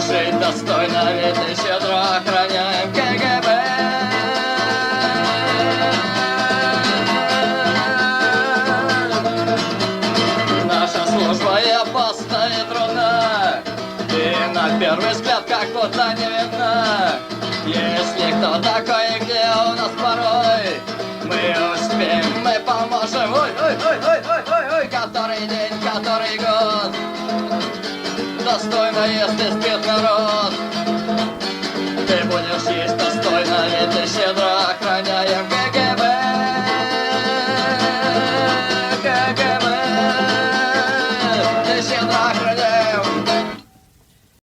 жить достойно, ведь и щедро охраняем КГБ. Наша служба и опасна, и трудна, и на первый взгляд как будто не видно. Если кто такой и где у нас порой, мы успеем, мы поможем. Ой, ой, ой, ой, ой.